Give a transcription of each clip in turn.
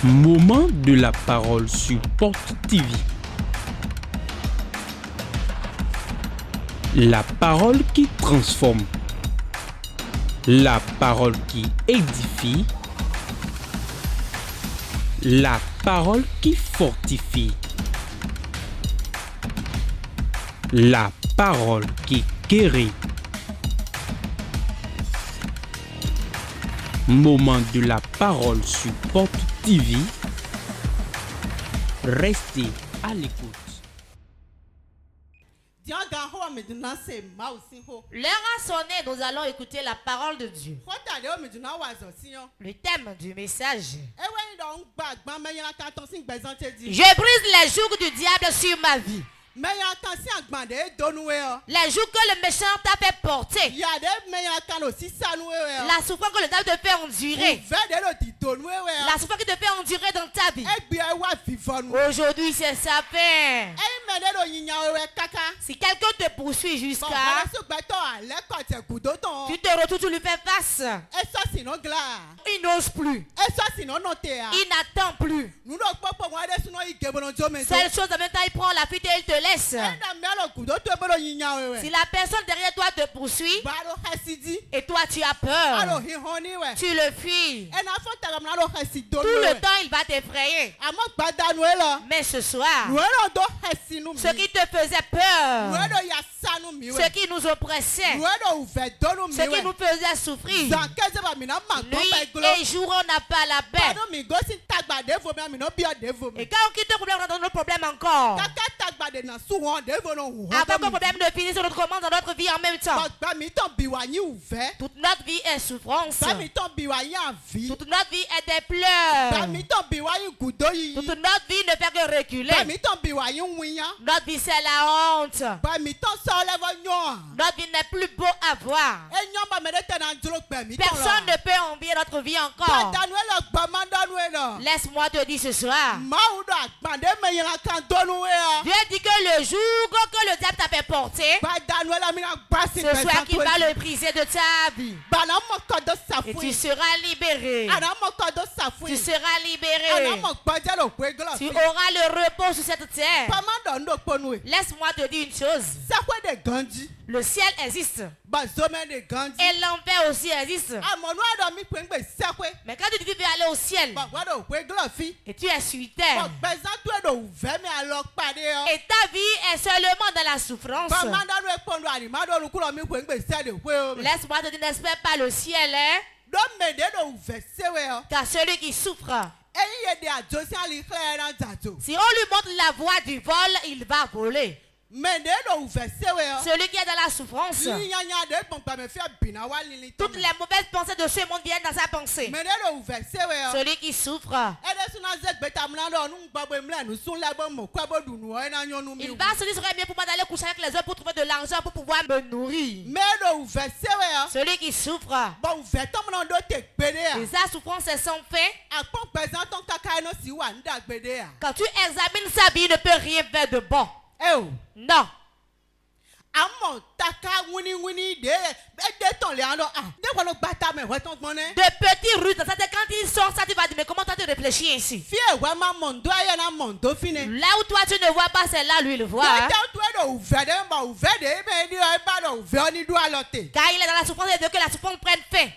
Moment de la parole sur Porte TV. La parole qui transforme. La parole qui édifie. La parole qui fortifie. La parole qui guérit. Moment de la parole sur Porte TV. Restez à l'écoute. L'heure a sonné, nous allons écouter la parole de Dieu. Le thème du message. Je brise les jougs du diable sur ma vie. Les jours que le méchant t'a fait porter, la souffrance que le diable te fait endurer, la souffrance qui te fait endurer dans ta vie, aujourd'hui c'est sa fin. Si quelqu'un te poursuit jusqu'à, tu te retrouves, tu lui fais face, il n'ose plus, il n'attend plus. Seule chose, en même temps il prend la fuite et il te laisse. Si la personne derrière toi te poursuit et toi tu as peur, tu le fuis. Tout le temps il va t'effrayer. Mais ce soir, ce qui te faisait peur, ce qui nous oppressait, ce qui nous faisait souffrir, nuit et jour on n'a pas la paix. Et quand on quitte le problème, on a notre problème encore. Avant que le problème ne finisse sur notre commande dans notre vie en même temps. Toute notre vie est souffrance. Toute notre vie est des pleurs. Toute notre vie ne fait que reculer. Notre vie c'est la honte. Notre vie n'est plus beau à voir. Personne ne peut envier notre vie encore. Laisse-moi te dire ce soir. Dieu dit que le jour que le diable t'a fait porter, ce soir qu'il va le briser de ta vie. Et tu seras libéré. Tu seras libéré. Tu auras le repos sur cette terre. Laisse-moi te dire une chose. Le ciel existe. Et l'enfer aussi existe. Mais quand tu dis que tu veux aller au ciel et tu es sur terre, et ta vie est seulement dans la souffrance, laisse-moi te dire, n'espère pas le ciel, hein? Car celui qui souffre, si on lui montre la voie du vol, il va voler. Celui qui est dans la souffrance, toutes les mauvaises pensées de ce monde viennent dans sa pensée. Celui qui souffre, il va se dire, serait bien pour moi d'aller coucher avec les autres pour trouver de l'argent pour pouvoir me nourrir. Celui qui souffre, et sa souffrance est sans fin. Quand tu examines sa vie, il ne peut rien faire de bon. Non. De petits russes, quand ils sont ça, tu vas dire, mais comment toi tu réfléchis ainsi? Là où toi tu ne vois pas, c'est là lui il voit. Hein? Car il est dans la souffrance, il veut que la souffrance prenne fin.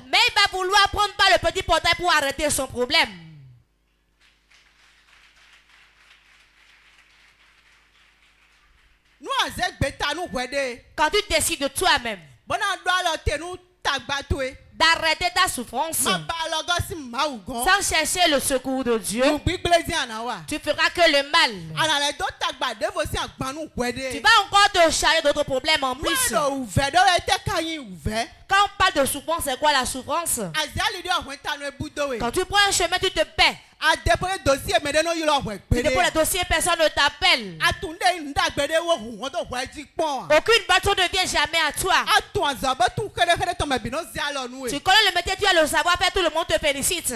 Mais il va vouloir prendre par le petit portail pour arrêter son problème. Quand tu décides de toi-même d'arrêter ta souffrance sans chercher le secours de Dieu, tu feras que le mal. Tu vas encore te charger d'autres problèmes en plus. Quand on parle de souffrance, c'est quoi la souffrance? Quand tu prends un chemin, tu te paies. Tu déposes le dossier, personne ne t'appelle. Aucune bâton ne vient jamais à toi. Tu connais le métier, tu as le savoir-faire, tout le monde te félicite.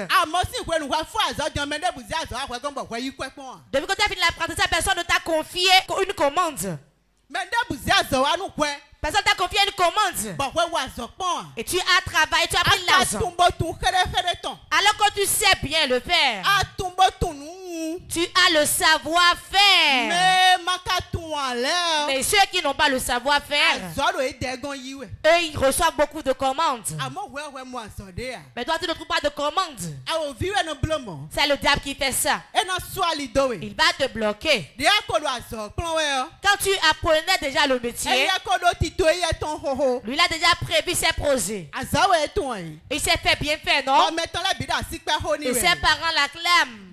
Depuis que tu as fini l'apprentissage, personne ne t'a confié une commande. Personne t'a confié une commande. Et tu as travaillé, tu as pris l'argent. Alors que tu sais bien le faire. Tu as le savoir-faire. Mais ceux qui n'ont pas le savoir-faire, eux, ils reçoivent beaucoup de commandes. Mais toi, tu ne trouves pas de commandes. C'est le diable qui fait ça. Il va te bloquer. Quand tu apprenais déjà le métier, lui, il a déjà prévu ses projets. Il s'est fait bien faire, non? Et ses parents l'acclament.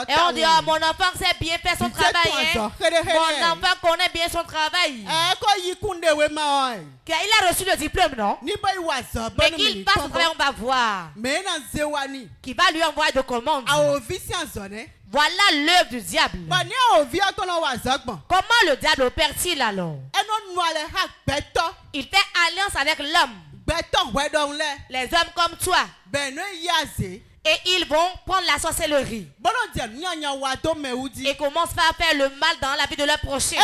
Et on dit, oh, mon enfant sait bien faire son travail. Hein? Mon enfant connaît bien son travail. Il a reçu le diplôme, non? Mais qu'il passe son travail, on va voir. Qui va lui envoyer de commandes. Voilà l'œuvre du diable. Comment le diable opère-t-il alors? Il fait alliance avec l'homme. Les hommes comme toi. Et ils vont prendre la sorcellerie. Et commencent à faire le mal dans la vie de leur prochain.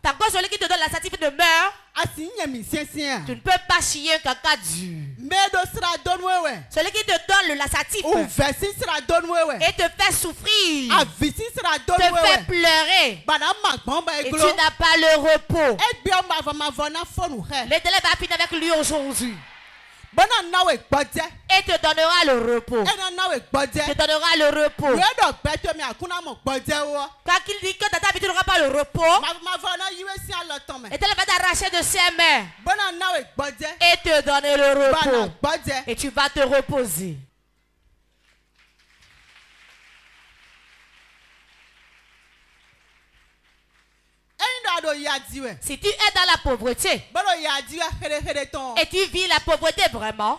Tant que celui qui te donne la satisfaction demeure, tu ne peux pas chier un caca dur. Celui qui te donne le laxatif et te fait souffrir, te fait pleurer, et tu n'as pas le repos. L'Éternel va finir avec lui aujourd'hui. Et te donnera le repos. Te donnera le repos. Quand il dit que dans ta vie tu n'auras pas le repos, l'Éternel va t'arracher de ses mains et te donner le repos. Et tu vas te reposer. Si tu es dans la pauvreté et tu vis la pauvreté vraiment,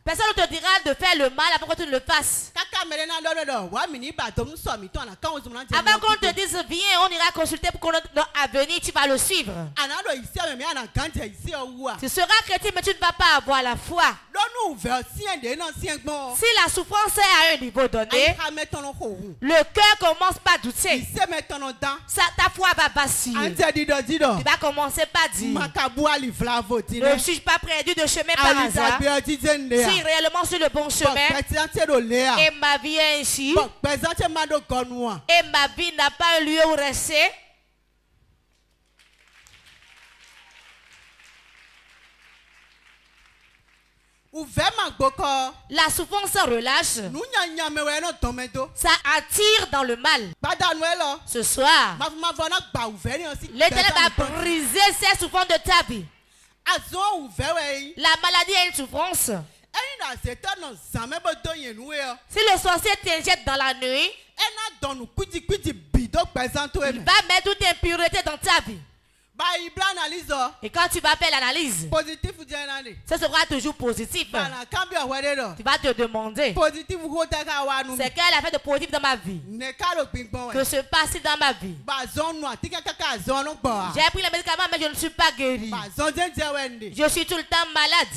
personne ne te dira de faire le mal avant que tu ne le fasses. Avant qu'on te dise viens, on ira consulter pour notre avenir, tu vas le suivre. Tu seras chrétien mais tu ne vas pas avoir la foi. Si la souffrance est à un niveau donné, le cœur commence par douter. Ta foi va vaciller. Tu vas commencer par dire ne suis-je pas perdu de chemin par hasard? Si réellement sur le bon chemin et ma vie est ainsi et ma vie n'a pas un lieu où rester, la souffrance relâche. Ça attire dans le mal. Ce soir, l'Éternel va briser ces souffrances de ta vie. La maladie est une souffrance. Si le sorcier t'injecte dans la nuit, il va mettre toute impureté dans ta vie. Et quand tu vas faire l'analyse, ce sera toujours positif. Tu vas te demander c'est quelle a fait de positif dans ma vie, que se passe dans ma vie. J'ai pris les médicaments mais je ne suis pas guéri. Je suis tout le temps malade.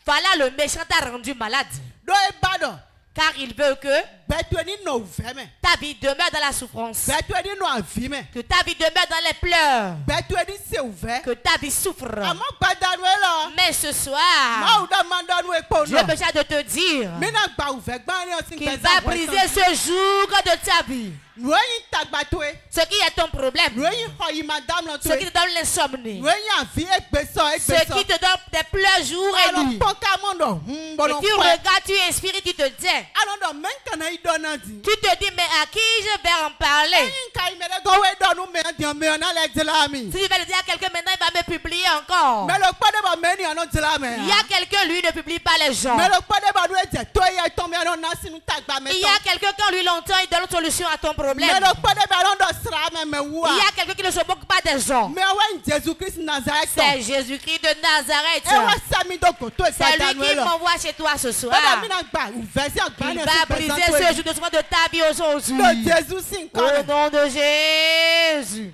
Voilà, le méchant t'a rendu malade. Car il veut que ta vie demeure dans la souffrance. Que ta vie demeure dans les pleurs. Que ta vie souffre. Mais ce soir, Dieu me charge de te dire qu'il va briser ce joug de ta vie. Ce qui est ton problème, ce qui te donne l'insomnie, ce qui te donne des pleurs jour et nuit. Et tu regardes, tu inspires, tu te dis, tu te dis mais à qui je vais en parler? Si je vais le dire à quelqu'un maintenant, il va me publier encore. Il y a quelqu'un, lui, ne publie pas les gens. Il y a quelqu'un, quand lui l'entend, il donne une solution à ton problème. Il y a quelqu'un qui ne se moque pas des gens. C'est Jésus-Christ de Nazareth. C'est lui qui m'envoie chez toi ce soir. Il va briser ce jour de souffrance de ta vie aujourd'hui. Au nom de Jésus.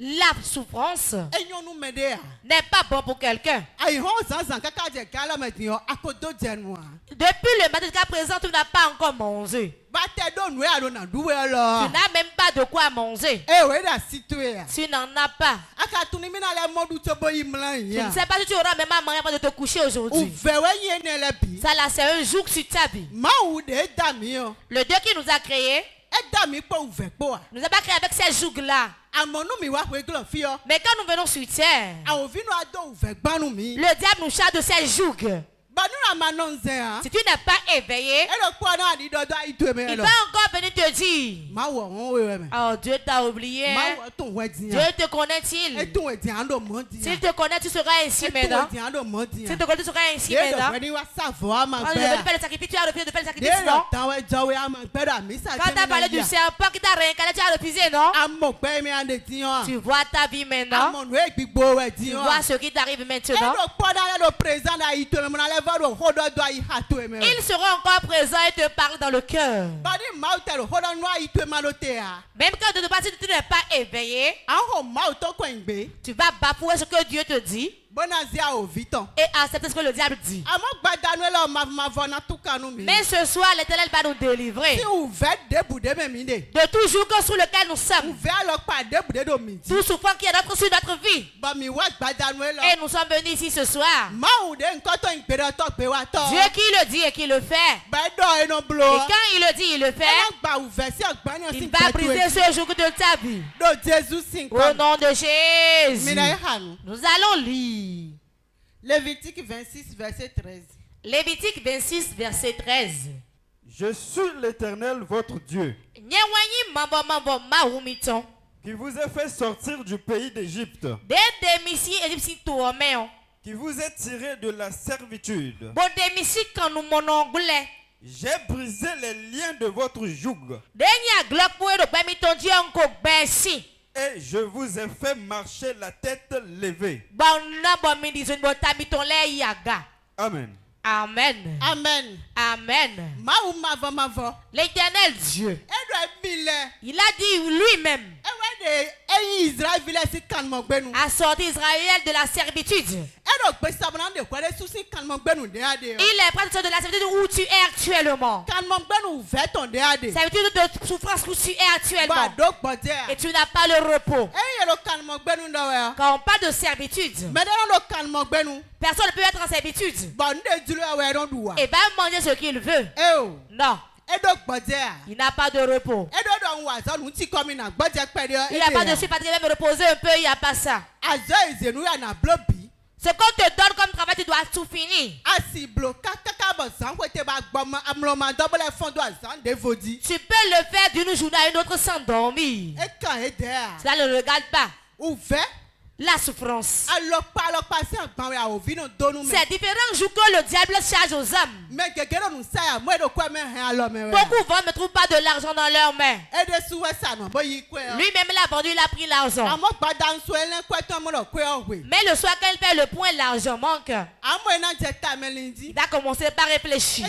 La souffrance n'est pas bon pour quelqu'un. Depuis le matin jusqu'à présent, tu n'as pas encore mangé. Tu n'as même pas de quoi manger. Tu n'en as pas. Tu ne sais pas si tu auras même à manger avant de te coucher aujourd'hui. Ça là, c'est un jour que tu t'habilles. Le Dieu qui nous a créés nous a pas créé avec ces jougs-là. Mais quand nous venons sur terre, le diable nous charge de ces jougs. Si tu n'es pas éveillé, il va encore venir te dire: oh, Dieu t'a oublié. Dieu te connaît-il? S'il te connaît, tu seras ainsi maintenant. S'il te connaît, tu seras ainsi maintenant. Quand tu devais faire le sacrifice, tu as refusé de faire le sacrifice, non? Quand tu as parlé du serpent qui t'a réincarné, tu as refusé, non? Tu vois ta vie maintenant. Tu vois ce qui t'arrive maintenant. Il sera encore présent et te parle dans le cœur. Même quand tu n'es pas éveillé, tu vas bafouer ce que Dieu te dit et accepter ce que le diable dit. Mais ce soir, l'Éternel va nous délivrer de tout joug sur lequel nous sommes, tout souffrance qui est sur notre vie. Et nous sommes venus ici ce soir. Dieu qui le dit et qui le fait. Et quand il le dit, il le fait. Il va briser ce joug de ta vie. Au nom de Jésus. Nous allons lire Lévitique 26, verset 13. Lévitique 26, verset 13. Je suis l'Éternel, votre Dieu, qui vous a fait sortir du pays d'Égypte, qui vous a tiré de la servitude. J'ai brisé les liens de votre joug. Et je vous ai fait marcher la tête levée. Amen. Amen. Amen. Amen. L'Éternel Dieu, il a dit lui-même a sorti Israël de la servitude. Il est prêt de la servitude où tu es actuellement. Servitude de souffrance où tu es actuellement. Et tu n'as pas le repos. Quand on parle de servitude, personne ne peut être en servitude et va manger ce qu'il veut. Non. Il n'a pas de repos. Il n'a pas de suite, parce qu'il va me reposer un peu, il n'y a pas ça. Ce qu'on te donne comme travail, tu dois tout finir. Tu peux le faire d'une journée à une autre sans dormir. Ça ne regarde pas. La souffrance. C'est différents jours que le diable charge aux hommes. Beaucoup vont ne trouvent pas de l'argent dans leurs mains. Lui-même l'a vendu, il a pris l'argent. Mais le soir quand il fait le point, l'argent manque. Il a commencé par réfléchir.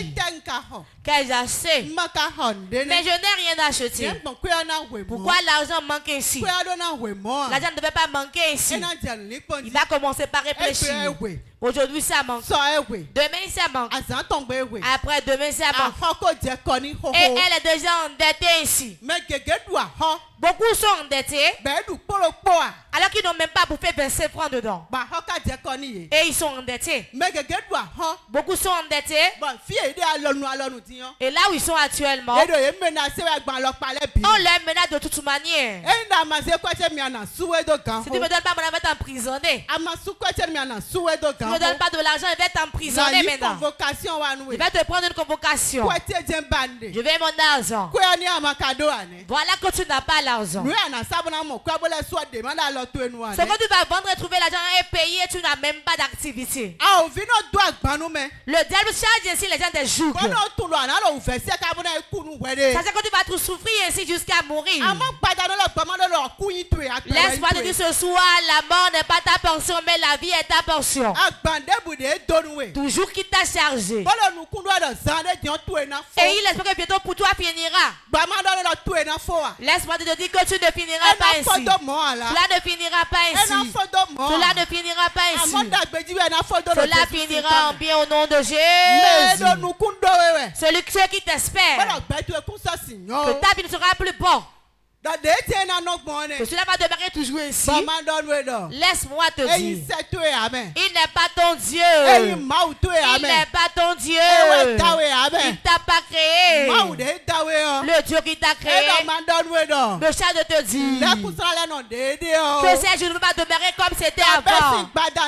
Qu'ai-je acheté? Mais je n'ai rien acheté. Pourquoi l'argent manque ici? L'argent ne devait pas manquer ici. Il va commencer par réfléchir. Aujourd'hui ça manque. Demain ça manque. Après demain ça manque. Et elle est déjà endettée ici. Beaucoup sont endettés alors qu'ils n'ont même pas bouffé 25 francs dedans. Et ils sont endettés. Beaucoup sont endettés. Et là où ils sont actuellement, on leur menace de toute manière. Si tu ne me donnes pas mon argent, t'emprisonner. Si tu ne me donnes pas de l'argent, il va t'emprisonner maintenant. Il va te prendre une convocation. Je veux mon argent. Voilà que tu n'as pas l'argent. Ce que tu vas vendre et trouver l'argent et payer, tu n'as même pas d'activité. Le diable charge ainsi les gens des jours. Ça c'est que tu vas tout souffrir ainsi jusqu'à mourir. Laisse-moi te dire ce soir, la mort n'est pas ta portion, mais la vie est ta portion. Toujours qui t'a chargé. Et il espère que bientôt pour toi finira. Laisse-moi te dire que tu ne finiras pas ainsi. Cela ne finira pas ainsi. Cela ne finira pas ainsi. Cela finira en bien au nom de Jésus. Celui qui t'espère que ta vie ne sera plus bon. Que cela va demeurer toujours ainsi. Laisse-moi te dire. Il n'est pas ton Dieu. Il n'est pas ton Dieu. Il ne t'a pas créé. Le Dieu qui t'a créé me charge de te dire que ces jours ne vont pas demeurer comme c'était avant. Pas dire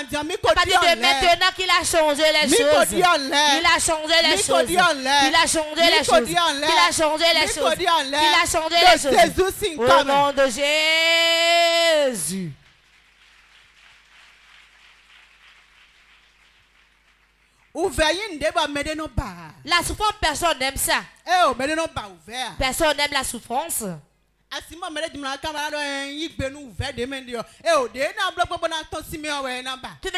de maintenant qu'il a changé les choses. Il a changé les choses. Il a changé les choses. Il a changé les choses. Il a changé les choses. Au nom de Jésus. La souffrance, personne n'aime ça. Personne n'aime la souffrance. Tu ne veux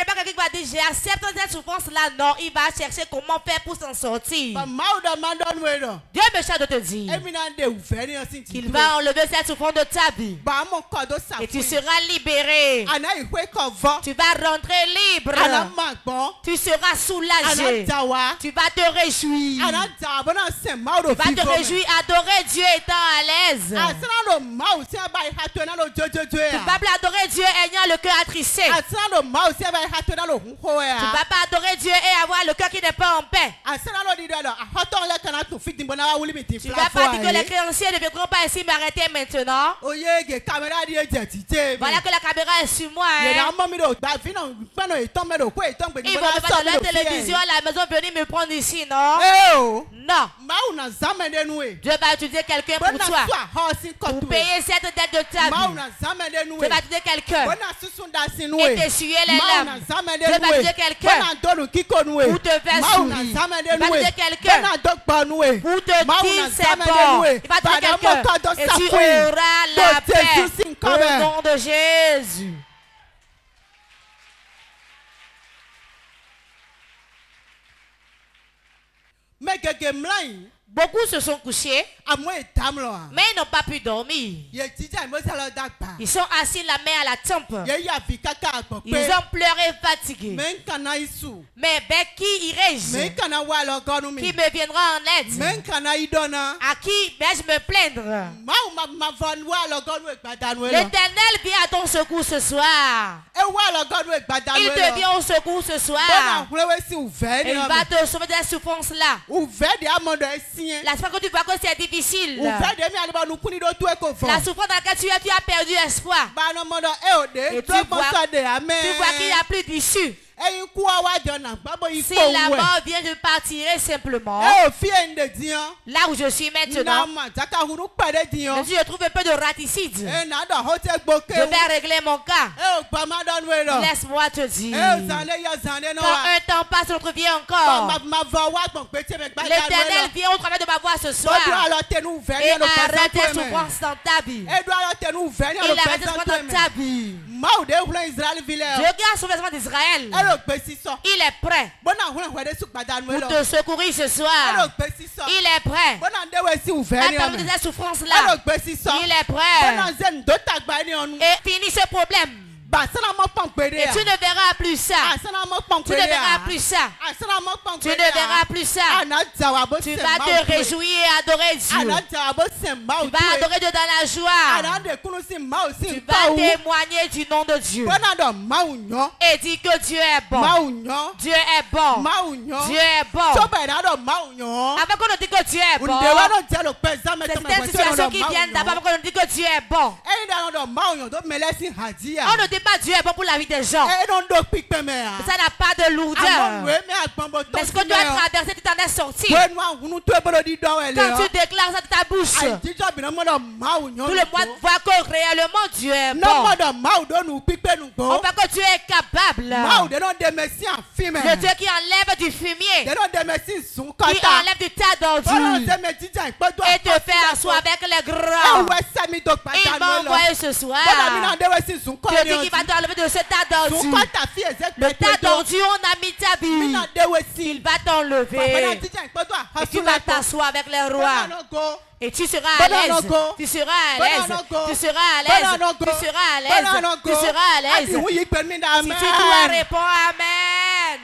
pas quelqu'un qui va dire j'ai accepté cette souffrance là. Non, il va chercher comment faire pour s'en sortir. Dieu me charge de te dire qu'il va enlever cette souffrance de ta vie et tu seras libéré. Tu vas rentrer libre. Tu seras soulagé. Tu vas te réjouir. Tu vas te réjouir, adorer Dieu étant à l'aise. Tu ne vas pas adorer Dieu ayant le cœur attristé. Tu ne vas pas adorer Dieu et avoir le cœur qui n'est pas en paix. Tu ne vas pas dire que les créanciers ne viendront pas ici m'arrêter maintenant. Voilà que la caméra est sur moi. Ils vont pas dans la télévision à la maison venir me prendre ici, non? Non. Dieu va utiliser quelqu'un pour toi. Pour payer cette dette de ta vie. Dieu va utiliser quelqu'un et t'essuyer les larmes. Dieu va utiliser quelqu'un pour te faire sourire. Il va utiliser quelqu'un pour te dire c'est bon. Il va utiliser quelqu'un et tu auras la paix au nom de Jésus. Beaucoup se sont couchés, mais ils n'ont pas pu dormir. Ils sont assis la main à la tempe. Ils ont pleuré fatigués. Mais qui irai-je? Qui me viendra en aide? À qui vais-je me plaindre? L'Éternel vient à ton secours ce soir. Il te vient au secours ce soir. Et il va te sauver de la souffrance là. La souffrance que tu vois que c'est difficile. La souffrance dans laquelle tu as perdu espoir. Et tu vois qu'il n'y a plus d'issue. Si la mort vient de partir simplement, là où je suis maintenant, si je trouve un peu de raticide, je vais régler mon cas. Laisse-moi te dire, quand un temps passe, l'autre vient encore. L'Éternel vient au travers de ma voix ce soir et arrête les souffrances dans ta vie. Il arrête les souffrances dans ta vie. Je garde sur le souffrance d'Israël. Il est prêt pour te secourir ce soir. Il est prêt à t'amener de cette souffrance-là. Il est prêt et finir ce problème. Et tu ne verras plus ça. Tu ne verras plus ça. Tu ne verras plus ça. Tu vas te réjouir et adorer Dieu. Tu vas adorer Dieu dans la joie. Tu vas témoigner du nom de Dieu. Et dire que Dieu est bon. Dieu est bon. Dieu est bon. Avant qu'on ne dise que Dieu est bon, c'est cette situation qui vient d'abord avant qu'on ne dise que Dieu est bon. On ne dit pas Dieu est bon pour la vie des gens. Ça n'a pas de lourdeur. Mais ce que tu as traversé, tu t'en es sorti. Quand tu déclares ça de ta bouche, tout le monde voit que réellement Dieu est bon. On voit que Dieu est capable. Le Dieu qui enlève du fumier, qui enlève du tas d'ordures et te fait asseoir avec les grands. Il m'a envoyé ce soir. Te dit qu'il va t'enlever de ce tas d'ordures. Le tas d'ordures Dieu, on a mis ta vie. Il va t'enlever. Et tu vas t'asseoir avec les rois. Et tu seras à l'aise. Tu seras à l'aise. Tu seras à l'aise. Tu seras à l'aise. Tu seras à l'aise. Si tu dois répondre Amen.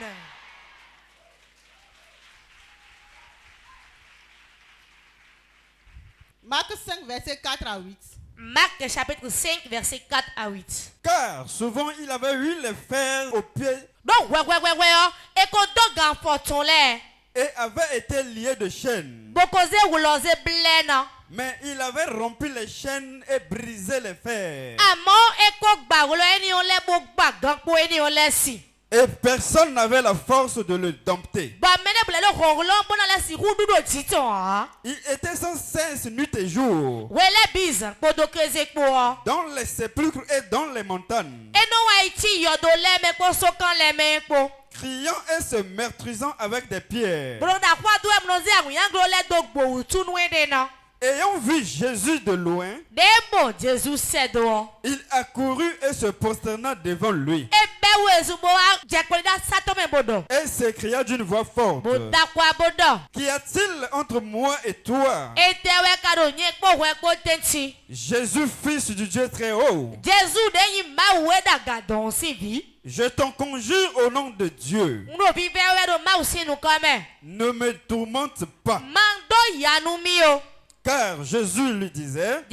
Marc 5, verset 4 à 8. Marc chapitre 5, verset 4 à 8. Car souvent il avait eu les fers aux pieds. Donc, et qu'on doit gagner l'air. Et avait été lié de chaînes. Mais il avait rompu les chaînes et brisé les fers. Et personne n'avait la force de le dompter. Il était sans cesse nuit et jour. Dans les sépulcres et dans les montagnes. Criant et se meurtrisant avec des pierres. Ayant vu Jésus de loin, il accourut et se prosterna devant lui. Et s'écria d'une voix forte, qu'y a-t-il entre moi et toi, Jésus, fils du Dieu très haut? Je t'en conjure au nom de Dieu, ne me tourmente pas. Car Jésus lui disait,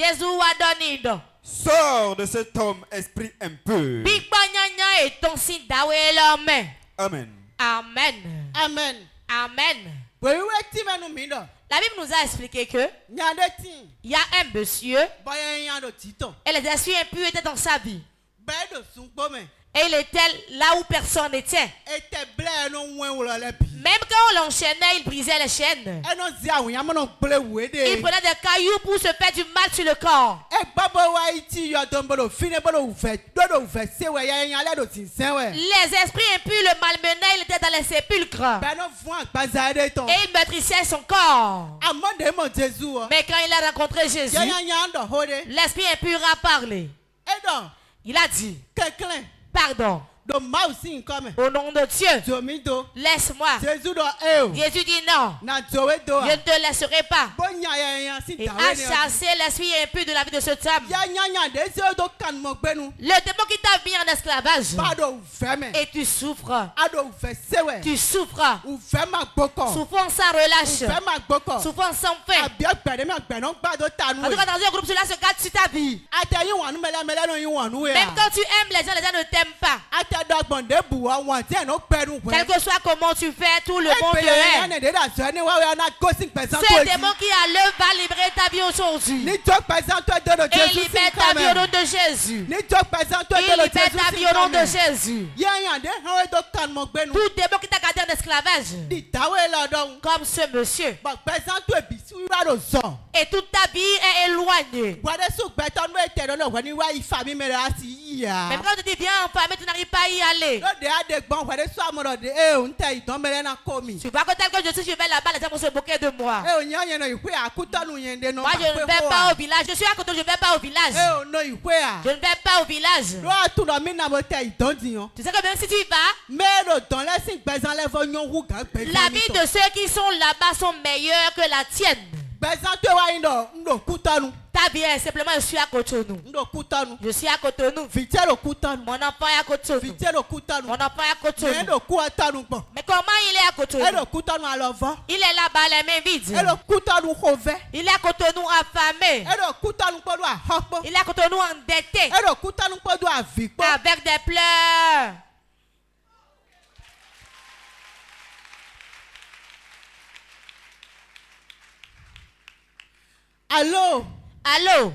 sors de cet homme, esprit impur. Amen. Amen. Amen. Amen. La Bible nous a expliqué que il y a un monsieur et les esprits impurs étaient dans sa vie. Et il était là où personne n'était. Même quand on l'enchaînait, il brisait les chaînes. Il prenait des cailloux pour se faire du mal sur le corps. Les esprits impurs le malmenaient, il était dans les sépulcres. Et il maîtrisait son corps. Mais quand il a rencontré Jésus, l'esprit impur a parlé. Il a dit, pardon. Au nom de Dieu, laisse-moi. Jésus dit non. Je ne te laisserai pas. Et a chassé l'esprit impur de la vie de cet homme. Le démon qui t'a mis en esclavage. Et tu souffres. Tu souffres. Souffrance sans relâche. Souffrance sans fin. En tout cas, dans un groupe, cela se garde sur ta vie. Même quand tu aimes les gens ne t'aiment pas. Quel que soit comment tu fais, tout le monde te hait. Ce démon qui a l'œuvre va libérer ta vie aujourd'hui. Et libère ta vie au nom de Jésus. Il libère ta vie au nom de Jésus. Tout démon qui t'a gardé en esclavage, comme ce monsieur, et toute ta vie est éloignée. Même quand tu dis viens en famille, tu n'arrives pas à y aller. Tu vois que tel que je suis, je vais là-bas, les gens vont se moquer de moi. Moi, je ne vais pas au village. Je suis à côté, je ne vais pas au village. Je ne vais pas au village. Tu sais que même si tu y vas, la vie de ceux qui sont là-bas sont meilleures que la tienne. Ta vie est simplement, je suis à Cotonou. Je suis à Cotonou. Mon enfant est à Cotonou. Mon enfant est à Cotonou. Mais comment il est à Cotonou? Il est là-bas les mains vides. Il est à Cotonou affamé. Il est à Cotonou endetté. Avec des pleurs. Allô? Allô?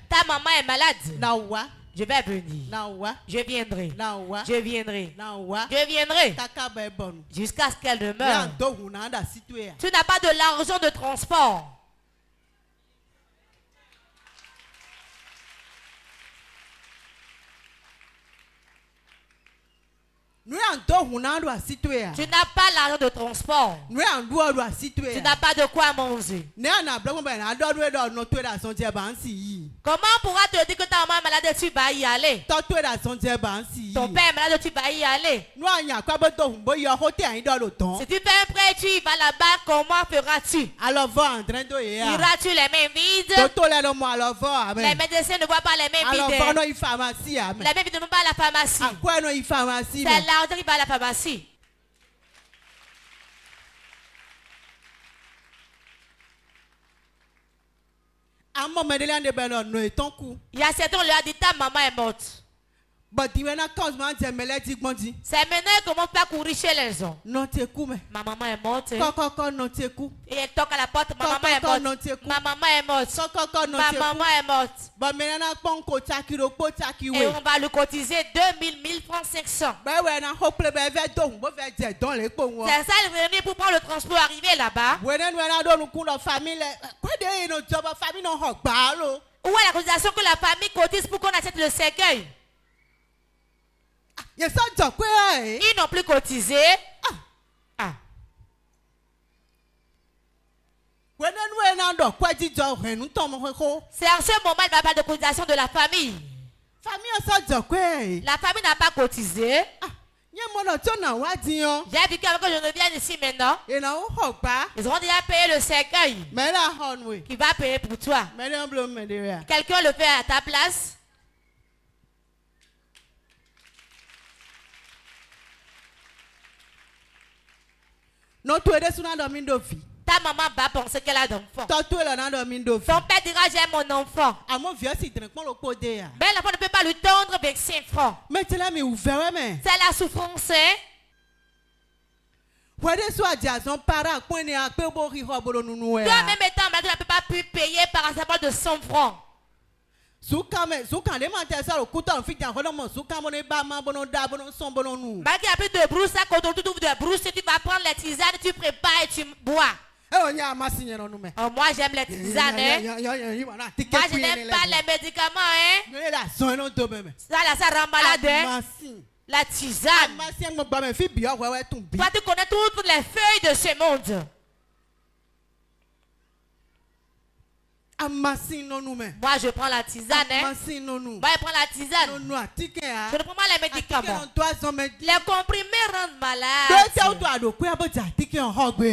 Ta maman est malade. Je vais venir. Je viendrai. Je viendrai. Je viendrai. Jusqu'à ce qu'elle demeure. Tu n'as pas de l'argent de transport. Tu n'as pas l'argent de transport. Tu n'as pas de quoi manger. Comment pourra te dire que ta maman est malade, tu vas y aller? Ton père est malade, tu vas y aller. Si tu fais un prêt, tu y vas là-bas, comment feras-tu? Iras-tu les mains vides? Les médecins ne voient pas les mains vides. Les mains vides ne vont pas à la pharmacie. C'est l'argent qui va à la pharmacie. Il y a certains qui lui ont dit ta maman est morte. C'est maintenant qu'on commence à courir chez les gens. Ma maman est morte. Et elle toque à la porte. Ma maman est morte. Ma maman est morte. Ma maman est morte. Et on va lui cotiser 2000, 1000 francs, 500. C'est ça le réunir pour prendre le transport arriver là-bas. Où est la cotisation que la famille cotise pour qu'on achète le cercueil? Ils n'ont plus cotisé. C'est en ce moment qu'il n'y a pas de cotisation de la famille. La famille n'a pas cotisé. J'ai vu qu'avant que je ne vienne ici maintenant, ils ont déjà payé le cercueil. Qui va payer pour toi? Quelqu'un le fait à ta place? Ta maman va penser qu'elle a d'enfant. Ton père dira j'ai mon enfant. Mais l'enfant ne peut pas lui tendre 25 francs. C'est la souffrance. Hein? Toi-même étant malade, tu ne peux pas plus payer par un de 100 francs. Malgré qu'il n'y a plus de brousse, à côté tu trouves de brousse, tu vas prendre les tisanes, tu prépares et tu bois. Oh, moi j'aime les tisanes. Hein? Moi je n'aime pas les médicaments. Hein? Ça rend malade. Hein? La tisane. Toi tu connais toutes les feuilles de ce monde. Moi je prends la tisane. Hein? Moi je prends la tisane. Je ne prends pas les médicaments. Les comprimés rendent malade.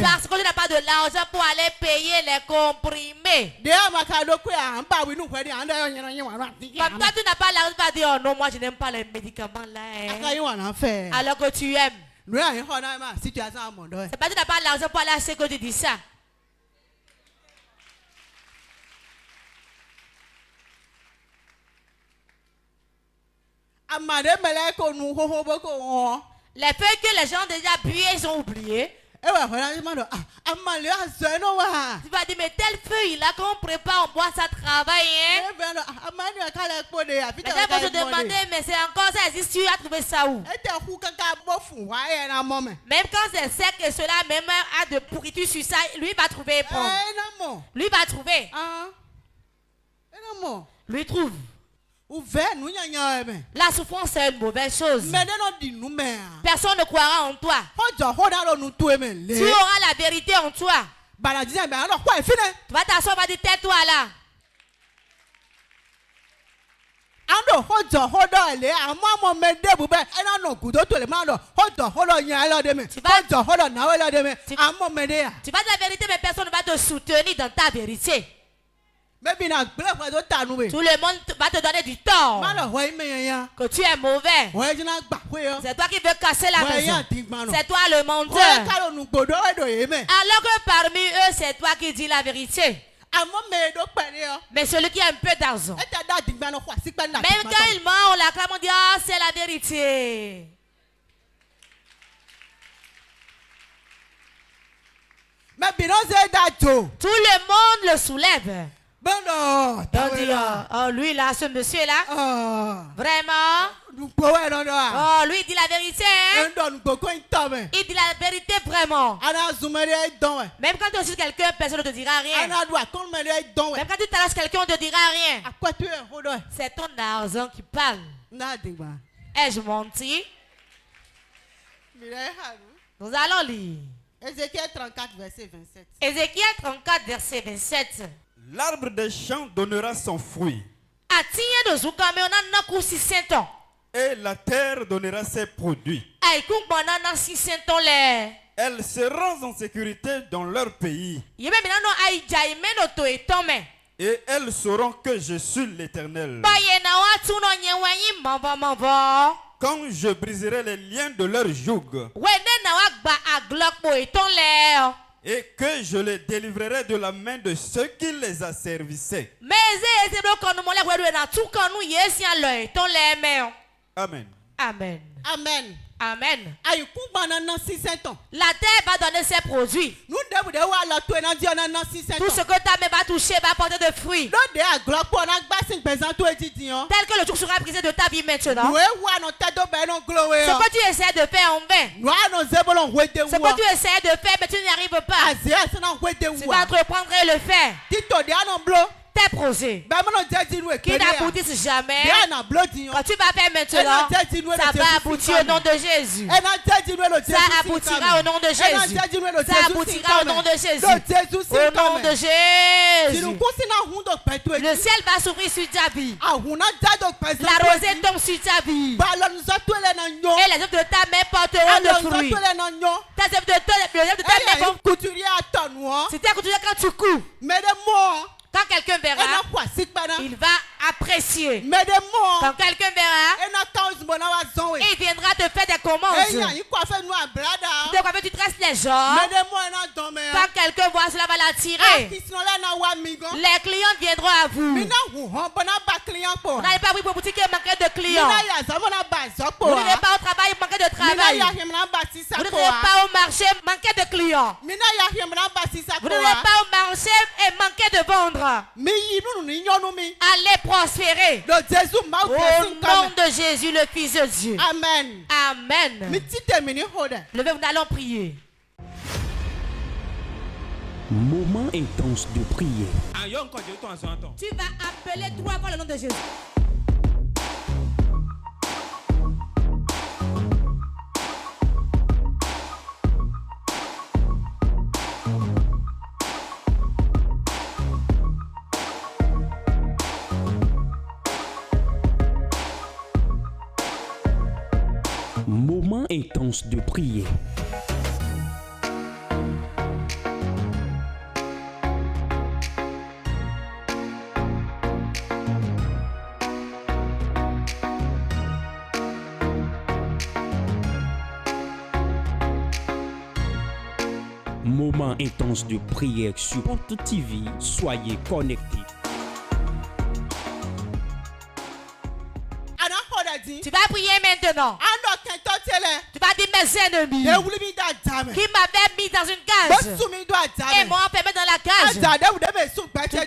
Parce que tu n'as pas de l'argent pour aller payer les comprimés. Comme toi tu n'as pas l'argent pour dire oh non moi je n'aime pas les médicaments là. Hein? Alors que tu aimes. C'est pas que tu n'as pas l'argent pour aller acheter que tu dis ça. Les feuilles que les gens ont déjà bu, ils ont oublié. Tu vas dire, mais telle feuille là qu'on prépare, on boit, ça travaille. Hein? Mais va se demander, mais c'est encore ça existe, tu as trouvé ça où? Même quand c'est sec et cela même a de pourriture sur ça, lui va trouver. Lui va trouver. Lui trouve. La souffrance est une mauvaise chose. Personne ne croira en toi. Tu auras la vérité en toi. Tu vas t'asseoir, va dire tais-toi là. Tu vas dire la vérité, mais personne ne va te soutenir dans ta vérité. Tout le monde va te donner du tort. Que tu es mauvais. C'est toi qui veux casser la maison. C'est toi le menteur. Alors que parmi eux, c'est toi qui dis la vérité. Mais celui qui a un peu d'argent, même quand il ment, on l'acclame, on dit ah, c'est la vérité. Tout le monde le soulève. On dit, oh, lui là, ce monsieur là, vraiment, oh, lui il dit la vérité, hein? Il dit la vérité vraiment. Même quand tu reçois quelqu'un, personne ne te dira rien. Même quand tu t'arraches quelqu'un, on ne te dira rien. C'est ton argent qui parle. Ai-je menti? Nous allons lire. Ézéchiel 34, verset 27. Ézéchiel 34, verset 27. L'arbre des champs donnera son fruit. Et la terre donnera ses produits. Elles seront en sécurité dans leur pays. Et elles sauront que je suis l'Éternel. Quand je briserai les liens de leur joug et que je les délivrerai de la main de ceux qui les asservissaient. Amen. Amen. Amen. Amen. La terre va donner ses produits. Tout ce que ta main va toucher va porter de fruits. Tel que le jour sera brisé de ta vie maintenant. Ce que tu essaies de faire en vain. Ce que tu essaies de faire mais tu n'y arrives pas. Tu vas entreprendre et le faire. Tes projets qui n'aboutissent jamais, quand tu vas faire maintenant, ça va aboutir au nom de Jésus. Ça aboutira au nom de Jésus. Ça aboutira au nom de Jésus. Au nom de Jésus. Le ciel va s'ouvrir sur ta vie. La rosée tombe sur ta vie. Et les œuvres de ta main porteront de fruits. Les œuvres de ta main vont couturier à ton noir. C'est un couturier quand tu couds. Quand quelqu'un verra, il va apprécier. Quand quelqu'un verra, il viendra te faire des commandes. Tu traces les gens. Quand quelqu'un voit cela, va l'attirer. Les clients viendront à vous. Vous n'allez pas ouvrir vos boutiques et manquer de clients. Vous n'allez pas au travail, manquer de travail. Vous n'allez pas au marché, manquer de clients. Vous n'allez pas au marché et manquer de vendre. Allez prospérer. Au nom de Jésus, le Fils de Dieu. Amen. Amen. Levez-vous, nous allons prier. Moment intense de prière. Tu vas appeler trois fois le nom de Jésus. Moment intense de prière. Moment intense de prière sur Porte TV. Soyez connectés. Tu vas prier maintenant. Tu vas dire mes ennemis qui m'avaient mis dans une cage et m'ont enfermé dans la cage. Une cage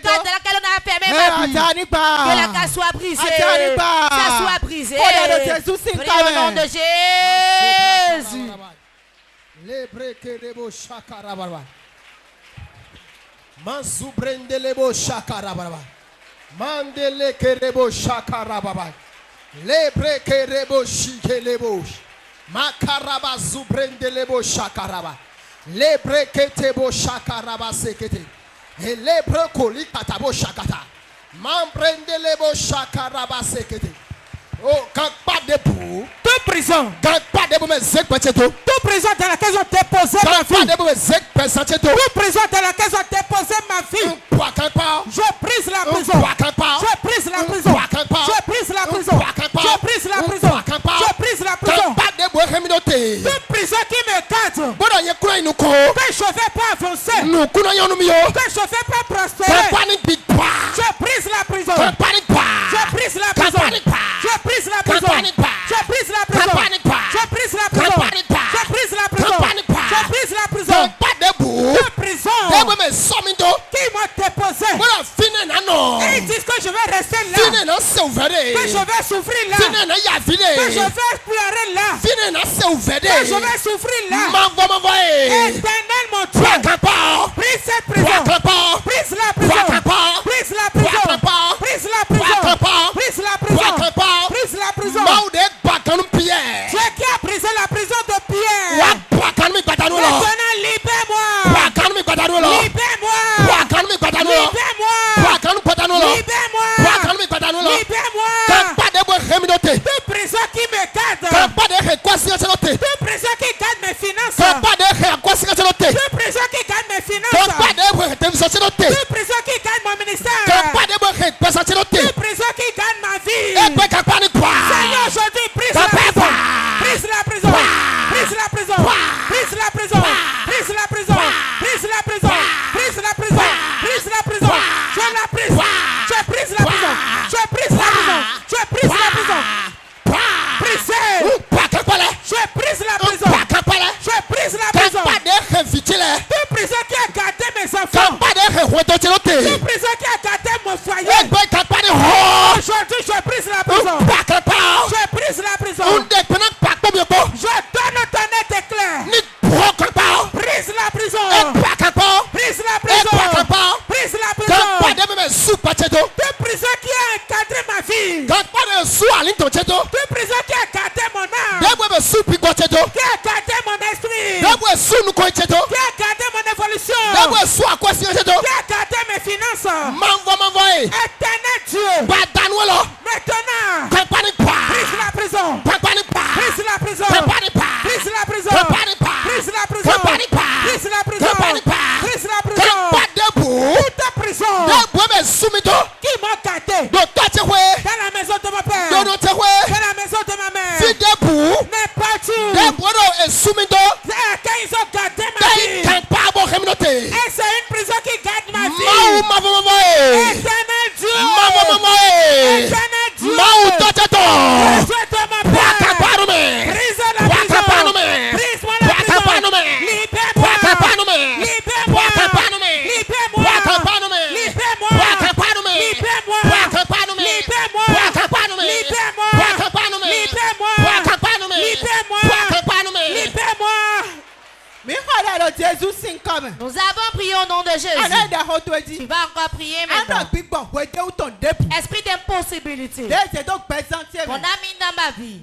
dans laquelle on a enfermé ma vie. Que la cage soit brisée. Ça soit brisé. Au nom de Jésus. Manzubrendelebo shakarababa. Mandele kerebo shakarababa. Lebre kerebo shikelebo. Makaraba zubrendelebo shakaraba. Lebre ketebo shakaraba sekete. Et lebre koli katabo shakata. Mambrendelebo shakaraba sekete. Oh, quand pas de boue. Toute prison. Quand pas de boue, mais c'est quoi c'est tout. Toute prison dans laquelle on t'a posé ma fille. Quand pas de boue, mais c'est quoi c'est tout. Toute prison dans laquelle on t'a posé ma fille. Je brise la prison. Je brise la prison. Je brise la prison. Je brise la prison. Je brise la prison. Toute prison qui me cadre. Que je ne vais pas avancer. Que je ne vais pas prospérer. Je brise la prison. Je brise la prison. Je brise la prison. Je brise la prison. Je brise la prison. Je brise la prison. Je brise la prison. De prison qui m'a déposé. Et ils disent que je vais rester là. Que je vais souffrir là. Que je vais pleurer là. Que je vais souffrir là. Éternel mon Dieu. Brise cette prison. Brise la prison. Brise la prison. Brise la prison. Brise la prison. Brise la prison. Dieu qui a brisé la prison de Pierre. Maintenant libère-moi. Libère-moi. Libère-moi. Libère-moi. Libère-moi. Je brise la prison. Je brise la prison. Je brise la prison. Brisé. Je brise la prison. Je brise la prison. Toute prison qui a gardé mes enfants. Toute prison qui a gardé mon foyer. Aujourd'hui, je brise la prison. Je brise la prison. Je donne ton éclair. Brise la prison. Brise la prison. Brise la prison. Toute prison qui a encadré ma vie. Toute prison qui a gardé mon âme. Qui a gardé mon esprit. Qui a gardé mon évolution. Qui a gardé mes finances. Éternel Dieu. Maintenant. Brise la prison. Brise la prison. Brise la prison. Brise la prison. Brise la prison. Brise la prison. Toute prison qui m'a gardé dans la maison de mon père, dans la maison de ma mère, n'est pas tout. Quand ils ont gardé ma vie, et c'est une prison qui garde ma vie. Éternel Dieu. Éternel Dieu. Dieu de ma père. Brise la prison. Brise-moi la prison. Libère-moi. Libère-moi. Libère-moi. Libère-moi. Libère-moi. Nous avons prié au nom de Jésus. Tu vas encore prier maintenant. Esprit d'impossibilité. On a mis dans ma vie.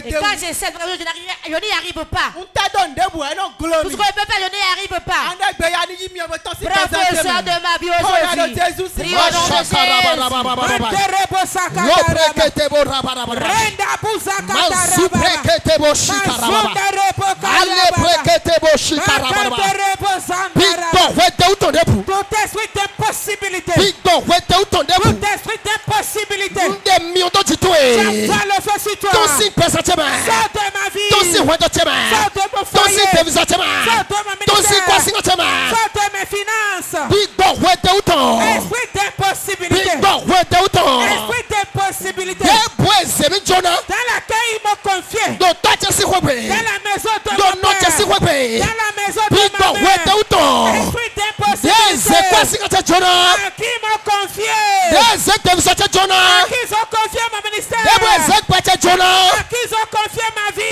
Et quand j'essaie, je n'y arrive pas. Tout ce que je peux faire, je n'y arrive pas. Professeur de ma vie aujourd'hui. Prie au nom de Tout esprit d'impossibilité. Tout esprit d'impossibilité. J'envoie le feu sur toi. Sors de ma vie. Sors de mon foyer. Sors de mon ministère. Sors de mes finances. Esprit d'impossibilité. Esprit d'impossibilité. Dans laquelle ils m'ont confié. Dans la maison de ma mère. Dans la maison de ma mère. Esprit d'impossibilité. À qui m'ont confié. À qui ils ont confié mon ministère. À qui ils ont confié ma vie.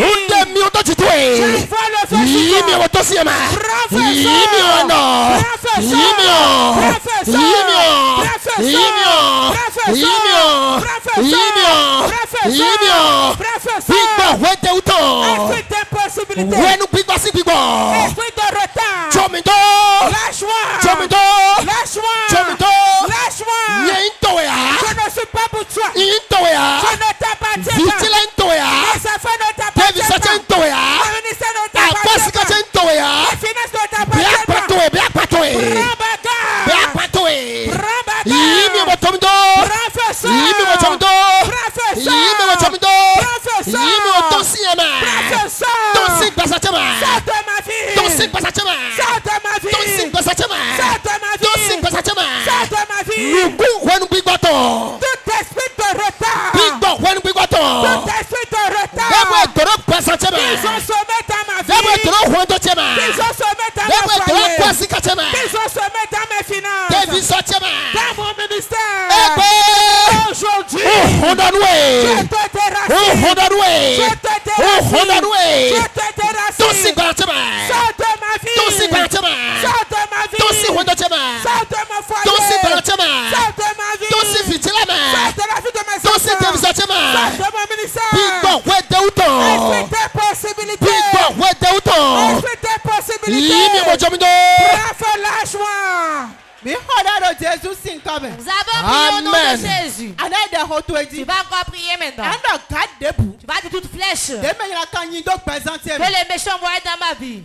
J'envoie le feu sur toi. Esprit de retard. Lâche-moi. Lâche-moi. Lâche-moi. Je ne suis pas pour toi. Je ne t'appartiens pas. Mes affaires ne t'appartiennent pas. Mon ministère ne t'appartient pas. Mes finances ne t'appartiennent pas. Tout esprit de retard. Ils ont semé dans ma vie. Ils ont semé dans ma foyer. Ils ont semé dans mes finances. Dans mon ministère. Aujourd'hui, je te déracine. Je te déracine. Sors de ma vie. Sors de ma vie. Sors de mon foyer. Sors de ma vie. Sors de la vie de mes enfants. Sors de mon ministère. Esprit de possibilité. Esprit de possibilité. Lâche-moi. Nous avons prié au nom de Jésus. Tu vas encore prier maintenant. Tu vas dire toute flèche que les méchants voient dans ma vie. Et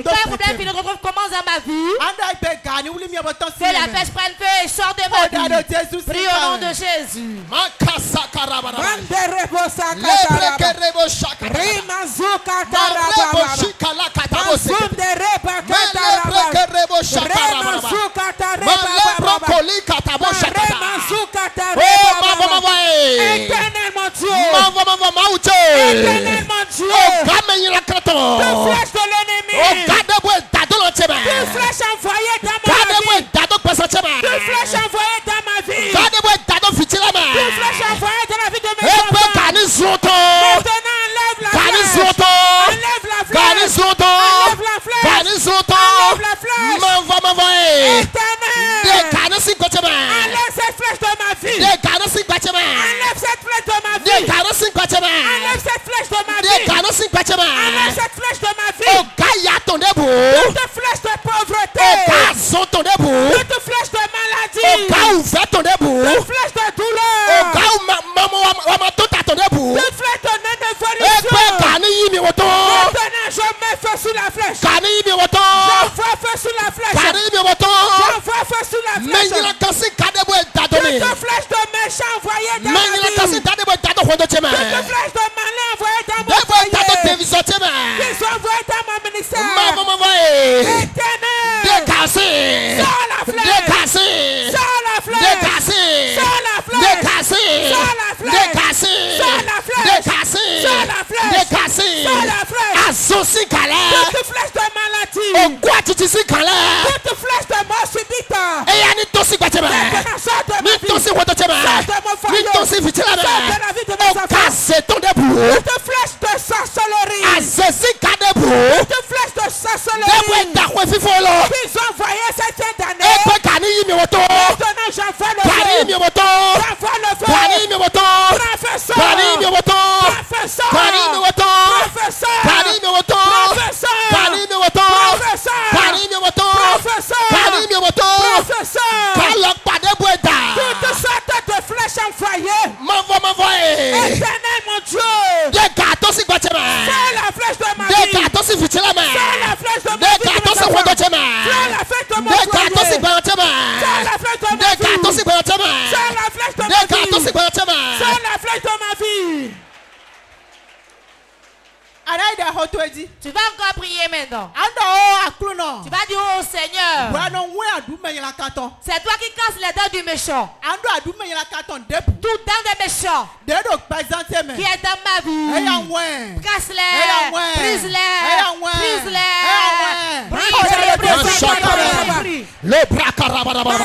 quand le problème commence dans ma vie, que la pêche prenne feu et sort de ma vie. Prie au nom de Jésus. Éternel mon Dieu. Éternel mon Dieu. Toute flèche de l'ennemi. Toute flèche envoyée dans ma vie. Toute flèche envoyée dans ma vie. Toute flèche envoyée dans la vie de mes enfants. Maintenant enlève la flèche. Enlève la flèche. Enlève la flèche. Enlève la flèche. Éternel. Enlève cette flèche de ma vie. Enlève cette flèche de ma vie. Enlève cette flèche de ma vie. Enlève cette flèche de ma vie. Enlève cette flèche de ma vie. Toute flèche de pauvreté. Toute flèche de maladie. Toute flèche de douleur. Toute flèche de non-évolution. Maintenant je mets feu sur la flèche. J'envoie feu sur la flèche. J'envoie feu sur la flèche. Toute flèche de méchant envoyée dans ma vie. Toute flèche de malin envoyée dans mon foyer. Qui sont envoyés dans mon ministère. Éternel. Sors la flèche. Sors la flèche. Sors la flèche. Sors la flèche. Sors la flèche. Sors la flèche. Sors la flèche. Toute flèche de maladie. Toute flèche de mort subite. Maintenant sors de ma vie. Sors de mon foyer. Sors de la vie de mes enfants. Toute flèche de sorcellerie. Toute flèche de sorcellerie. Ils ont envoyé cette fin d'année. Maintenant j'envoie le feu. J'envoie le feu. Professeur. Professeur. Toute sorte de flèche envoyée. Éternel mon Dieu. Sors la flèche de ma vie. Sors la flèche de ma vie. Sors la flèche de mon foyer. Sors la flèche de ma vie. Sors la flèche de ma vie. Sors la flèche de ma vie. Tu vas encore prier maintenant. Tu vas dire au Seigneur. C'est toi qui casses les dents du méchant. Tout dents des méchants qui est dans ma vie. Casse-les. Brise-les. Brise-les. Le bracarabara.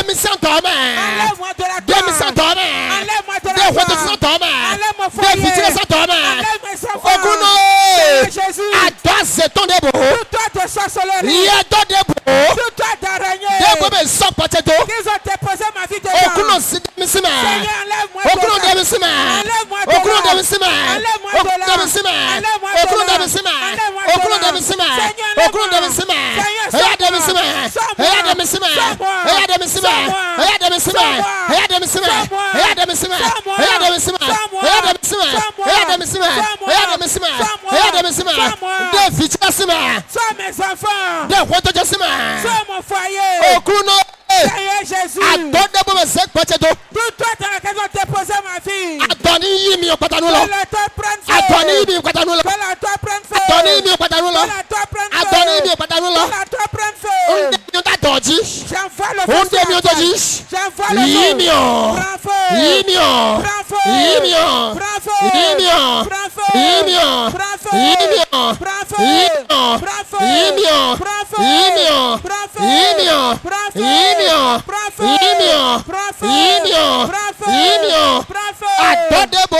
Démission dormant. Enlève-moi de la Démission dormant. Enlève-moi de la Des rotations dormant. Enlève mon foyer. Des vitilations dormant. Enlève mes enfants. Okuno. Jésus. Adose ton debo. Tout toi de sorcellerie. Yedo debo. Tout toi d'araignée. Debo me sort potato. Qu'ils ont déposé ma vie dedans. Okuno si démission. Seigneur, enlève-moi de Okuno là. démission. Enlève-moi de Okuno là. démission. Enlève-moi de là. Démission. Enlève-moi de Okuno là. démission. Enlève-moi de Okuno là. démission. Seigneur, Okuno enlève-moi. démission. Seigneur, Eya sauve-moi. démission. Sauve-moi. Eya démission. Sauve-moi. Eya démission. Sauve-moi. Eya démission. Sauve-moi. Eya démission. Sauve-moi. Eya démission. Sauve-moi. Eya démission. Sauve-moi. Eya démission. Sauve-moi. Eya démission. Sauve-moi. Eya démission. Sauve-moi. Eya démission. Sauve-moi. Des vitilations. Sauve mes enfants. Des rotations. Sauve mon foyer. Okuno. Seigneur Jésus. Adone debo me sort potato. Tout toi dans laquelle ils ont déposé ma vie. Adone yimi okpatanu Que lo. la toi prenne feu. Adone yimi okpatanu lo. Que la toi prenne feu. Adone yimi okpatanu lo. Que la toi prenne feu. Adone yimi okpatanu lo. Que la toi prenne feu. Unde mi ta doji. J'envoie le Unde feu. mi sur la doji. tête. J'envoie le feu. Yimio. Prends feu. Yimio. Prends feu. Yimio. Prends feu. Yimio. Prends feu. Yimio. Prends feu. Yimio. Prends feu. Yimio. Prends feu. Yimio. Prends feu. Yimio. Prends feu. Yimio. Prends feu. Yimio. Prends feu. Yimio. Prends feu. Yimio. Prends feu. Yimio. Prends feu. Adone debo.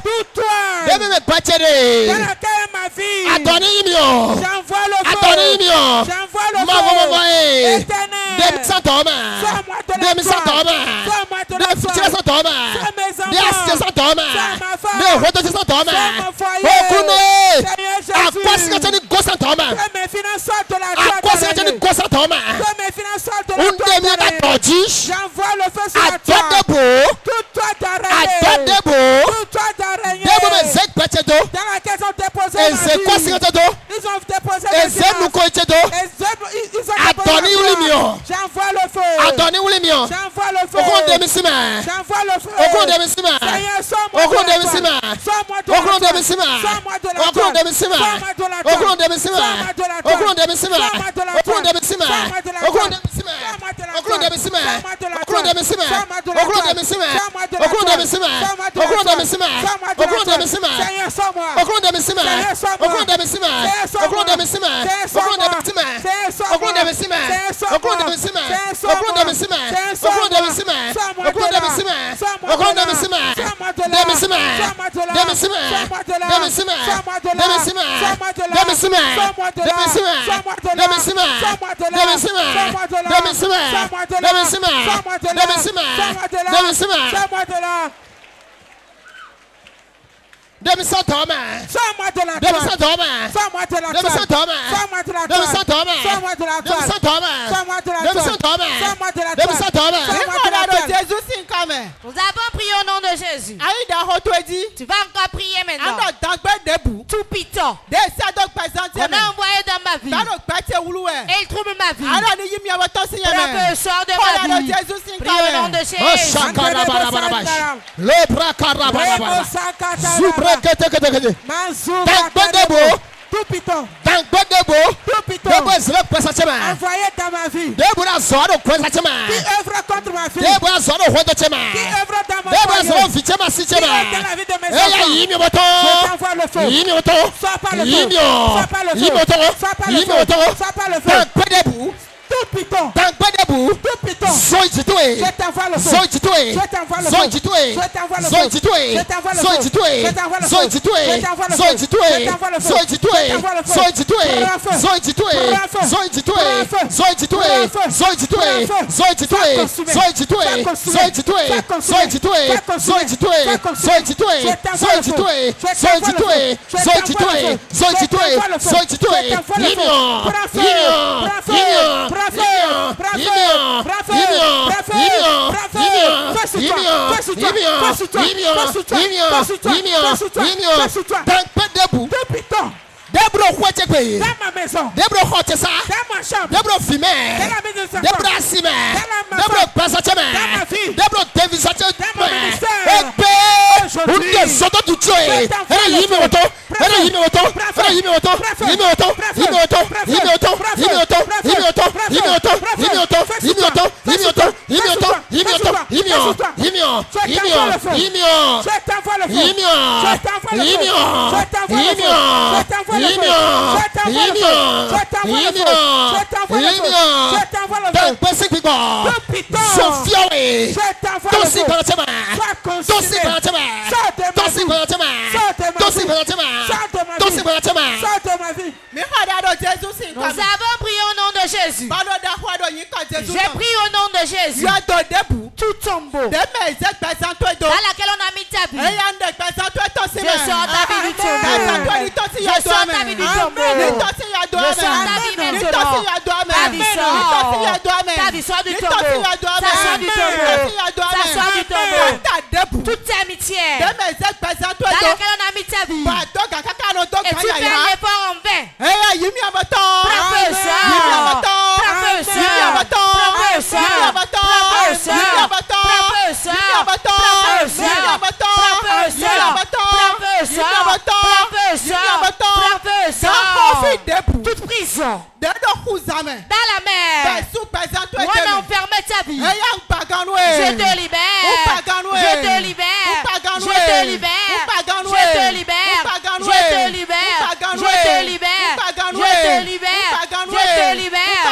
Tout toi. Debe me pachere. Dans laquelle est ma vie. Adone yimio. J'envoie le feu. Adone yimio. J'envoie le Mavo feu. Éternel. Éternel. Des santoma. Sors-moi de la Des joie. santoma. Sors-moi de la Des fitiles joie. santoma. Sors mes enfants. Des astes santoma. Sors ma femme. Des rotos santoma. Sors mon foyer. Okuno. Seigneur Jésus. Akwasi go santoma. Que mes finances sortent de la joie. Akwasi go santoma. Que mes finances sortent de la Unde mi ta joie. doji. J'envoie le feu sur la Adone terre. debo. Tout toi d'araignée. Adone debo. Tout toi d'araignée. Debo me zek pachedo. Dans laquelle ils ont déposé ma Eze kwasi vie. do. Ils ont déposé mes Eze finances. nuko chedo. Ils ont déposé Adoni ma ulimio. foi. J'envoie le feu. Adoni ulimio. J'envoie le feu. Okun demisima. J'envoie le feu. Okun demisima. Seigneur, sors-moi Okun de la demisima. toile. Sors-moi de la Okun toile. demisima. Sors-moi de la Okun toile. demisima. Sors-moi de la toile. Okun demisima. Sors-moi de la toile. Okun demisima. Sors-moi de la Okun toile. demisima. Sors-moi de la Okun toile. demisima. Sors-moi de la Okun toile. demisima. Sors-moi de la Okun toile. demisima. Sors-moi de la Okun toile. demisima. Sors-moi de la Okun toile. demisima. Sors-moi de la Okun toile. demisima. Sors-moi de la Okun toile. demisima. Seigneur, sors-moi. Okun demisima. Seigneur, sors-moi. Okun demisima. Seigneur, sors-moi. Okun demisima. Seigneur, Okun sors-moi. demisima. Seigneur, sors-moi. Okun demisima. Seigneur, sors-moi. Okun demisima. Seigneur, sors-moi. Okun demisima. Seigneur, Okun sors-moi. demisima. Sors-moi Okun de là. demisima. Sors-moi Okun de là. demisima. Sors-moi de là. Demisima. Sors-moi de là. Demisima. Sors-moi de là. Demisima. Sors-moi de là. Demisima. Sors-moi de là. Demisima. Sors-moi de là. Demisima. Sors-moi de là. Demisima. Sors-moi de là. Demisima. Sors-moi de là. Demisima. Sors-moi de là. Demisima. Sors-moi de là. Demisima. Sors-moi de là. Demisima. Sors-moi de là. Demisima toma. Sors-moi de la Demisima toile. toma. Sors-moi de la Demisima toile. toma. Sors-moi de la toile. Demisima toma. Sors-moi de la toile. Demisima toma. Sors-moi de la Demisima toile. toma. Sors-moi de la toile. Demisima toma. Sors-moi de la toile. Jésus sin kame. Nous avons prié au nom de Jésus. Ayi da hoto edi. Tu vas encore prier maintenant. Ando dagbe debu. Tout piton. De sa dog présenter. On a envoyé dans ma vie. Dano gbete wuluwe. Et il trouble ma vie. Ara ni yimi awo to sin Pour un yeme. peu sort de Kona ma do vie. Jésus sin Prie au nom kame. de Jésus. Shakarabarabarabash. Lebrakarabarabash. Zubreketeketekete. Dangbedebo. Tout piton. Dangbedebo. Tout piton. Debo ezele kwesachema. Envoyé dans ma vie. Debo na zoro kwesachema. Qui œuvre contre ma vie. Debo na zoro hodochema. Qui œuvre dans mon Debo na zoro foyer. fichema Qui sichema. œuvre dans la vie de mes Eya enfants. yimi moto. Je t'envoie le feu. Yimi moto. Sois pas le feu. Yimi Sois pas le feu. Yimi moto. Sois pas le Yimi feu. moto. Sois pas le feu. Dangbedebo. Tout piton. Dangbedebo. Tout piton. Zoijitoe. Je t'envoie le feu. Zoijitoe. Je t'envoie le feu. Zoijitoe. Je t'envoie le feu. Zoijitoe. Je t'envoie le feu. Zoijitoe. Je t'envoie le feu. Zoijitoe. Je t'envoie le feu. Zoijitoe. Je t'envoie le feu. Zoijitoe. Je t'envoie le feu. Zoijitoe. Prends feu. Zoijitoe. Prends feu. Zoijitoe. Prends feu. Zoijitoe. Prends feu. Zoijitoe. Prends feu. Zoijitoe. Sois consumé. Zoijitoe. Sois consumé. Zoijitoe. Sois consumé. Zoijitoe. Sois consumé. Zoijitoe. Sois consumé. Zoijitoe. Je t'envoie le feu. Zoijitoe. Je t'envoie le feu. Je Zoijitoe. t'envoie le feu. Zoijitoe. Je t'envoie le feu. Zoijitoe. Je t'envoie le feu. Yimio. Prends feu. Yimio. Prends feu. Yimio. Prends feu. Yimio. Prends feu. Yimio. Prends feu. Yimio. Prends feu. Yimio. Prends feu. Yimio. Feu sur toi. Yimio. Feu sur toi. Yimio. Feu sur toi. Yimio. Feu sur toi. Yimio. Feu sur toi. Yimio. Feu sur toi. Yimio. Feu sur toi. Dangbedebo. Tout piton. Debro Huachekwe. Dans ma maison. Debro Hotesa. Dans ma chambre. Debro Fime. Dans la maison de sa Debro femme. Asime. Dans ma Debro femme. Pasacheme. Dans ma fille. Debro Devisache. Dans mon ministère. Ebe. Unde Soto Je Duchoe. t'envoie Ere le Yimi feu. Oto. Prends Ere feu. Yimi Oto. Prends feu. Ere Yimi Oto. Prends feu. Yimi Oto. Prends feu. Yimi Oto. Prends feu. Yimi Oto. Prends feu. Yimi Oto. Prends feu. Yimi Oto. Prends feu. Yimi Oto. Prends feu. Yimi Oto. Feu sur Yimi toi. Oto. Feu Yimi sur Nous avons prié au nom de Jésus. J'ai prié au nom de Jésus. Tout tombeau dans laquelle on a mis ta vie, je sors ta vie du tombeau. Je sors ta vie du tombeau. Je sors ta vie maintenant. Ta vie sort. Ta vie sort du tombeau. Ça sort du tombeau. Ça sort du tombeau. Toute amitié dans laquelle on a mis ta vie, et tu fais l'effort en vain. Toute prison dans la mer où on a enfermé ta vie, je te libère. Je te libère. Je te libère. Je te libère. Je te libère. Je te libère. Je te libère. Je te libère.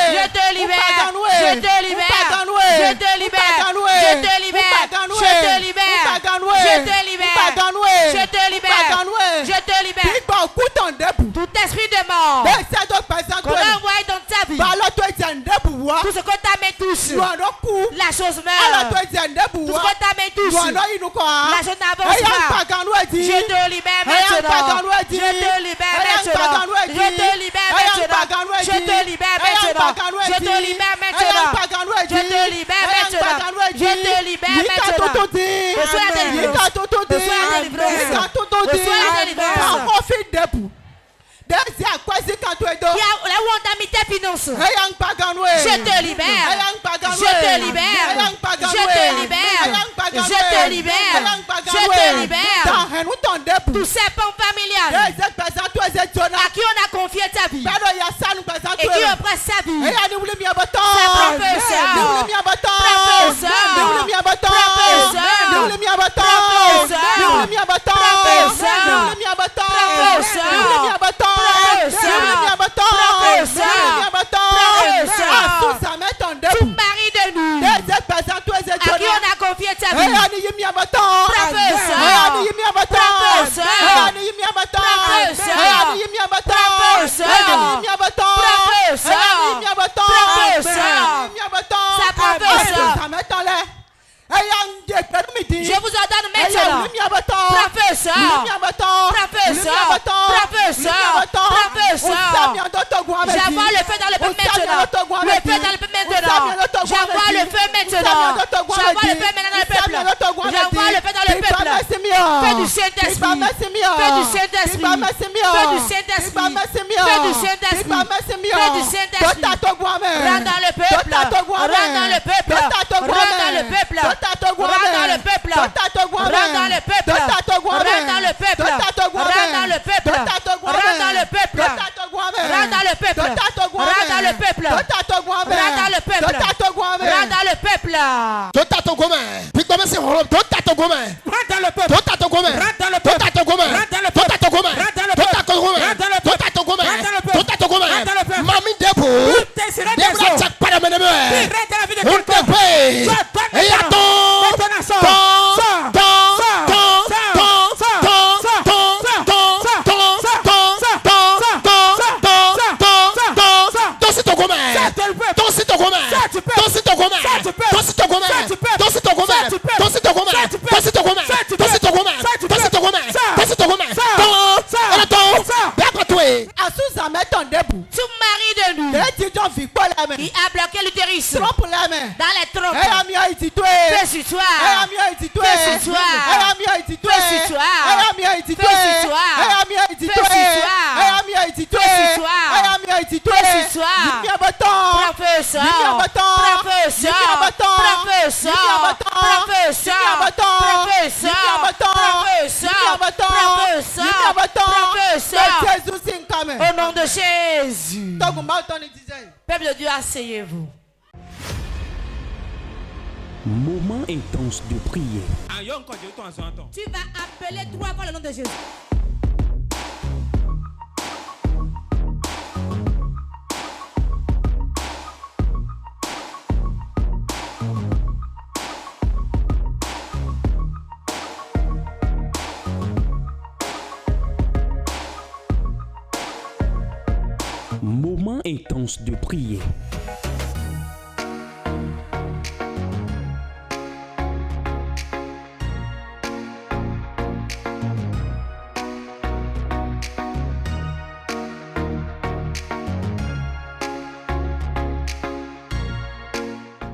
Je te libère. Je te libère. Je te libère. Je te libère. Je te libère. Je te libère. Je te libère. Je te libère. Tout esprit de mort qu'on a envoyé dans ta vie, tout ce que ta main touche, la chose meurt. Tout ce que ta main touche, la chose n'avance pas. Je te libère maintenant. Je te libère maintenant. Je te libère maintenant. Je te libère maintenant. Je te libère maintenant. Je te libère maintenant. Je te libère maintenant. Reçois la délivrance. Reçois la délivrance. Reçois la délivrance. Là où on t'a mis tes finances, je te libère. Je te libère. Je te libère. Je te libère. Je te libère. Tout serpent familial à qui on a confié ta vie et qui oppresse sa vie, tout mari de nous à qui on a confié ta vie, je vous ordonne maintenant, professeur, j'envoie le feu dans le peuple maintenant, le feu dans le peuple maintenant, j'envoie le feu maintenant, j'envoie le feu maintenant dans le peuple, j'envoie le feu dans le peuple, feu du Saint-Esprit, feu du Saint-Esprit, feu du Saint-Esprit, feu du Saint-Esprit, feu du Saint-Esprit, rentre dans le peuple, rentre dans le peuple, rentre dans le peuple, rentre dans le peuple, rentre dans le peuple, rentre dans le peuple, rentre dans le peuple, rentre dans le peuple, rentre dans le peuple, rentre dans le peuple, rentre dans le peuple, rentre dans le peuple. Tout mari de nous qui a bloqué l'utérus dans les trompes, fais sur toi, fais sur toi, fais sur toi, fais sur toi, fais sur toi, fais sur toi, fais sur toi, professeur, professeur, professeur, professeur, au nom de Jésus. Peuple de Dieu, asseyez-vous. Moment intense de prière. Tu vas appeler 3 fois le nom de Jésus. Moment intense de prière.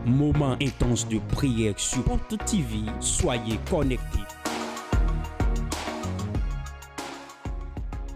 Moment intense de prière sur Porte TV. Soyez connectés.